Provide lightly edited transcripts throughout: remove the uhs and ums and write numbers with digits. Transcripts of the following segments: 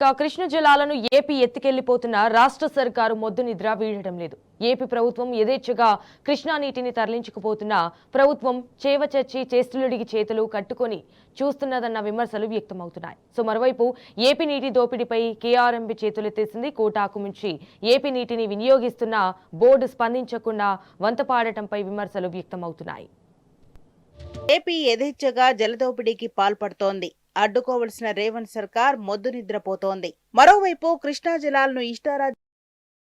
కృష్ణ జలాలను ఏపీ ఎత్తికెళ్లిపోతున్న రాష్ట్ర సర్కారు మొద్దు నిద్ర వీడటం లేదు. ఏపీ ప్రభుత్వం యథేచ్ఛగా కృష్ణా నీటిని తరలించుకుపోతున్న ప్రభుత్వం చేవచచ్చి చేస్తులుడికి చేతులు కట్టుకొని చూస్తున్నదన్న విమర్శలు వ్యక్తమవుతున్నాయి. సో మరోవైపు ఏపీ నీటి దోపిడీపై కేఆర్ఎంబీ చేతులెత్తేసింది. కోటాకు మించి ఏపీ నీటిని వినియోగిస్తున్న బోర్డు స్పందించకుండా వంతపాడటంపై విమర్శలు వ్యక్తమవుతున్నాయి. ఏపీ యథేచ్ఛగా జలదోపిడీకి పాల్పడుతోంది. అడ్డుకోవలసిన రేవంత్ సర్కార్ మొద్దు నిద్రపోతోంది. మరోవైపు కృష్ణా జలాలను ఇష్టారాజ్యంలో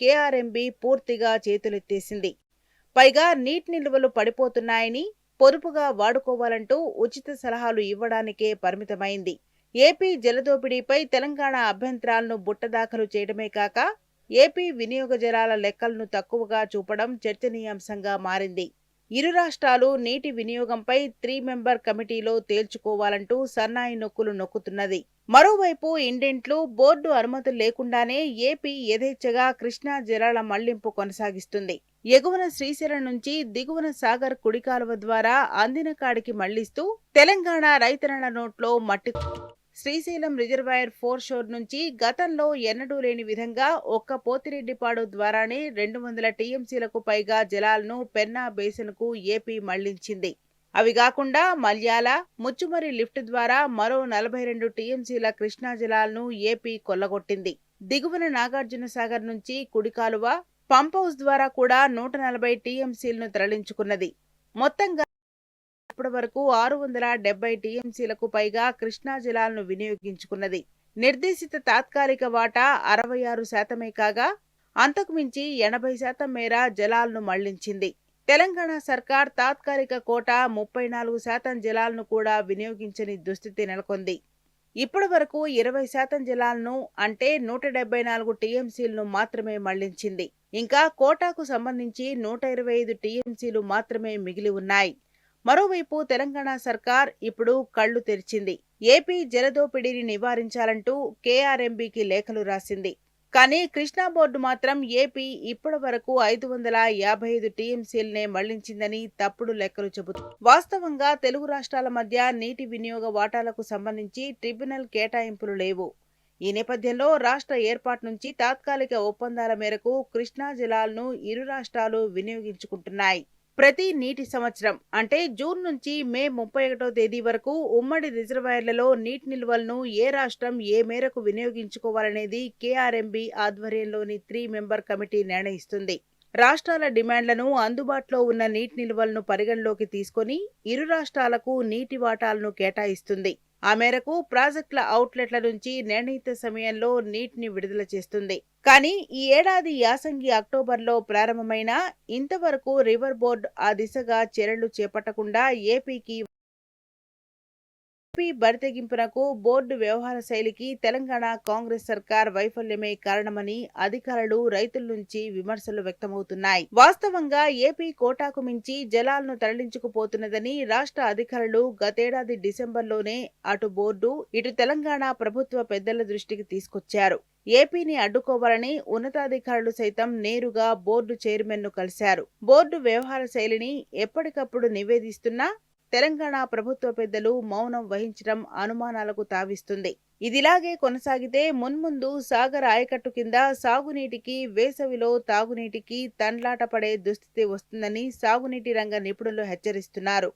కేఆర్ఎంబీ పూర్తిగా చేతులెత్తేసింది. పైగా నీటి నిల్వలు పడిపోతున్నాయని, పొదుపుగా వాడుకోవాలంటూ ఉచిత సలహాలు ఇవ్వడానికే పరిమితమైంది. ఏపీ జలదోపిడీపై తెలంగాణ అభ్యంతరాలను బుట్టదాఖలు చేయడమే కాక ఏపీ వినియోగ జలాల లెక్కలను తక్కువగా చూపడం చర్చనీయాంశంగా మారింది. ఇరు రాష్ట్రాలు నీటి వినియోగంపై 3 మెంబర్ కమిటీలో తేల్చుకోవాలంటూ సన్నాయి నొక్కులు నొక్కుతున్నది. మరోవైపు ఇండెంట్లు, బోర్డు అనుమతులు లేకుండానే ఏపీ యథేచ్ఛగా కృష్ణా జలాల మళ్లింపు కొనసాగిస్తుంది. ఎగువన శ్రీశైలం నుంచి దిగువన సాగర్ కుడి కాలువ ద్వారా అందిన కాడికి మళ్లిస్తూ తెలంగాణ రైతన్నల నోట్లో మట్టి. శ్రీశైలం రిజర్వాయర్ 4 షోర్ నుంచి గతంలో ఎన్నడూ లేని విధంగా ఒక్క పోతిరెడ్డిపాడు ద్వారానే 200 టీఎంసీలకు పైగా జలాలను పెన్నా బేసిన్కు ఏపీ మళ్లించింది. అవి కాకుండా మల్యాల, ముచ్చుమరి లిఫ్ట్ ద్వారా మరో 42 టీఎంసీల కృష్ణా జలాలను ఏపీ కొల్లగొట్టింది. దిగువన నాగార్జున సాగర్ నుంచి కుడి కాలువ, పంప్ హౌస్ ద్వారా కూడా 140 టీఎంసీలను తరలించుకున్నది. మొత్తంగా ఇప్పటి వరకు 670 టీఎంసీలకు పైగా కృష్ణా జలాలను వినియోగించుకున్నది. నిర్దేశిత తాత్కాలిక వాటా 66% కాగా అంతకు మించి 80% మేర జలాలను మళ్లించింది. తెలంగాణ సర్కార్ తాత్కాలిక కోటా 34% జలాలను కూడా వినియోగించని దుస్థితి నెలకొంది. ఇప్పటి వరకు 20% జలాలను అంటే 174 టీఎంసీలను మాత్రమే మళ్లించింది. ఇంకా కోటాకు సంబంధించి 125 టీఎంసీలు మాత్రమే మిగిలి ఉన్నాయి. మరోవైపు తెలంగాణ సర్కార్ ఇప్పుడు కళ్లు తెరిచింది. ఏపీ జలదోపిడీని నివారించాలంటూ కేఆర్ఎంబీకి లేఖలు రాసింది. కానీ కృష్ణా బోర్డు మాత్రం ఏపీ ఇప్పటి వరకు 555 టీఎంసీలనే మళ్లించిందని తప్పుడు లెక్కలు చెబుతుంది. వాస్తవంగా తెలుగు రాష్ట్రాల మధ్య నీటి వినియోగ వాటాలకు సంబంధించి ట్రిబ్యునల్ కేటాయింపులు లేవు. ఈ నేపథ్యంలో రాష్ట్ర ఏర్పాటు నుంచి తాత్కాలిక ఒప్పందాల మేరకు కృష్ణా జలాలను ఇరు రాష్ట్రాలు వినియోగించుకుంటున్నాయి. ప్రతి నీటి సంవత్సరం అంటే జూన్ నుంచి మే 31వ తేదీ వరకు ఉమ్మడి రిజర్వాయర్లలో నీటి నిల్వలను ఏ రాష్ట్రం ఏ మేరకు వినియోగించుకోవాలనేది కేఆర్ఎంబీ ఆధ్వర్యంలోని 3 మెంబర్ కమిటీ నిర్ణయిస్తుంది. రాష్ట్రాల డిమాండ్లను, అందుబాటులో ఉన్న నీటి నిల్వలను పరిగణలోకి తీసుకుని ఇరు రాష్ట్రాలకు నీటి వాటాలను కేటాయిస్తుంది. ఆ మేరకు ప్రాజెక్టుల అవుట్లెట్ల నుంచి నిర్ణీత సమయంలో నీటిని విడుదల చేస్తుంది. కానీ ఈ ఏడాది యాసంగి అక్టోబర్లో ప్రారంభమైన ఇంతవరకు రివర్ బోర్డు ఆ దిశగా చర్యలు చేపట్టకుండా ఏపీ బరితెగింపునకు, బోర్డు వ్యవహార శైలికి తెలంగాణ కాంగ్రెస్ సర్కార్ వైఫల్యమే కారణమని అధికారులు, రైతుల నుంచి విమర్శలు వ్యక్తమవుతున్నాయి. వాస్తవంగా ఏపీ కోటాకు మించి జలాలను తరలించుకుపోతున్నదని రాష్ట్ర అధికారులు గతేడాది డిసెంబర్లోనే అటు బోర్డు, ఇటు తెలంగాణ ప్రభుత్వ పెద్దల దృష్టికి తీసుకొచ్చారు. ఏపీని అడ్డుకోవాలని ఉన్నతాధికారులు సైతం నేరుగా బోర్డు చైర్మన్ను కలిశారు. బోర్డు వ్యవహార శైలిని ఎప్పటికప్పుడు నివేదిస్తున్నా తెలంగాణ ప్రభుత్వ పెద్దలు మౌనం వహించడం అనుమానాలకు తావిస్తుంది. ఇదిలాగే కొనసాగితే మున్ముందు సాగర్ ఆయకట్టు కింద సాగునీటికి, వేసవిలో తాగునీటికి తండ్లాట పడే దుస్థితి వస్తుందని సాగునీటి రంగ నిపుణులు హెచ్చరిస్తున్నారు.